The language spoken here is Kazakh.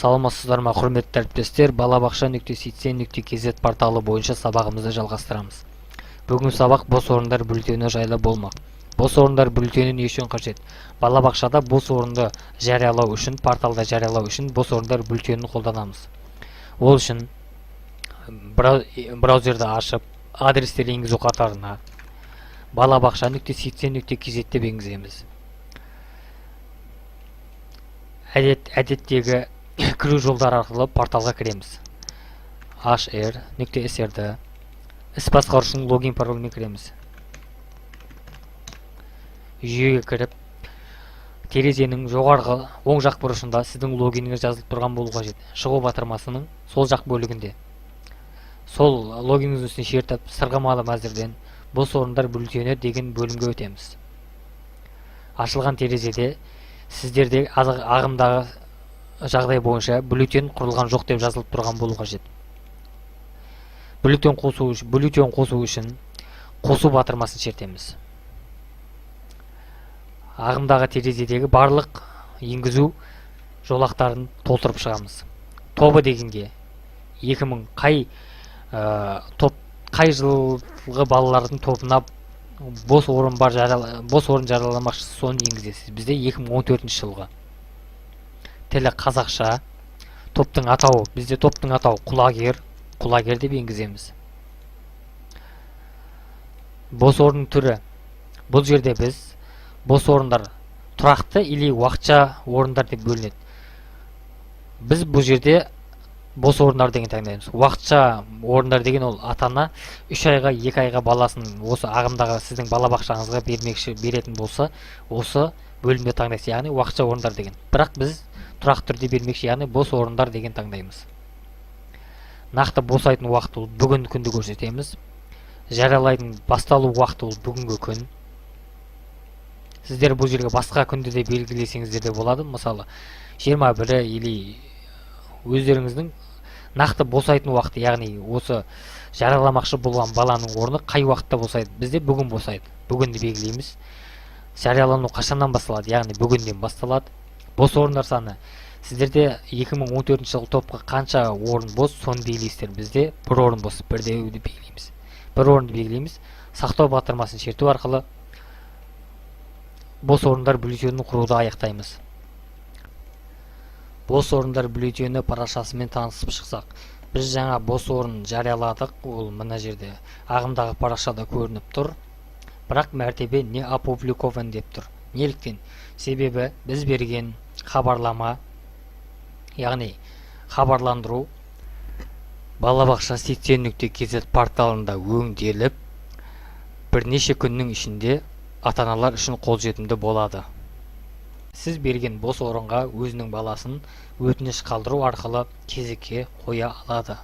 Саламатсыздар ма, құрметті әріптестер? Балабақша.ситсен.kz порталы бойынша сабағымызды жалғастырамыз. Бүгін сабақ бос орындар бюллетені жайлы болмақ. Бос орындар бюллетені не үшін қажет? Балабақшада бос орынды жариялау үшін, порталда жариялау үшін бос орындар бюллетенін қолданамыз. Ол үшін браузерді ашып, адрестер енгізу қатарына балабақша.ситсен.kz деп енгіземіз. Әдеттегі кіру жолдар арқылы порталға кіреміз. hr.sr'ді іс басқарушының логин паролімен кіреміз. Жүйеге кіріп, терезенің жоғарғы оң жақ бұрышында сіздің логиніңіз жазылып тұрған болу қажет. Шығу батырмасының сол жақ бөлігінде. Сол логиніңіздің үстіне шертіп, сырғымалы мәзірден бос орындар бюллетені деген бөлімге өтеміз. Ашылған терезеде сіздерде ағымдағы жағдай бойынша бюллетен құрылған жоқ деп жазылып тұрған болу қажет. Бюллетен қосу үшін қосу батырмасын шертеміз. Ағымдағы терезедегі барлық енгізу жолақтарын толтырып шығамыз. Тобы дегенге 2000 қай жылғы балалардың тобына бос орын жарияламақшысы соны енгізесіз. Бізде 2014 жылғы. Тілі қазақша, топтың атауы, бізде топтың атауы құлагер деп енгіземіз. Бос орын түрі. Бұл жерде біз бос орындар тұрақты или уақытша орындар деп бөлінеді. Біз бұл жерде бос орындар деген таңдаймыз. Уақытша орындар деген ол ата-ана 3 айға 2 айға баласын осы ағымдағы сіздің балабақшаңызға беретін болса, осы бөлімде таңдайсыз, яғни уақытша орындар деген. Бірақ біз тұрақты түрде бермекші, яғни бос орындар деген таңдаймыз. Нақты босайтын уақыты бүгін күнді көрсетеміз. Жариялайтын басталу уақыты бүгінгі күн. Сіздер бұл жерге басқа күнді де белгілесеңіздер де болады. Мысалы 21 или өздеріңіздің нақты босайтын уақыты, яғни осы жарияламақшы болған баланың орны қай уақытта босайды? Бізде бүгін босайды. Бүгінді белгілейміз. Жариялану қашаннан басталады? Яғни бүгінден басталады. Бос орындар саны. Сіздерде 2014 жылғы топқа қанша орын бос, соны белгілейсіздер. Бізде бір орын бос, бірдеуді белгілейміз. Бір орынды белгілейміз. Сақтау батырмасын шерту арқылы бос орындар бюллетенін құруды аяқтаймыз. Бос орындар бюллетені парақшасымен танысып шықсақ, біз жаңа бос орын жарияладық. Ол мына жерде ағымдағы парақшада көрініп тұр. Бірақ мәртебе не опубликован деп тұр. Неліктен? Себебі біз берген хабарлама, яғни хабарландыру балабақша.ситсен.kz порталында өңделіп, бірнеше күннің ішінде ата-аналар үшін қолжетімді болады. Сіз берген бос орынға өзінің баласын өтініш қалдыру арқылы кезекке қоя алады.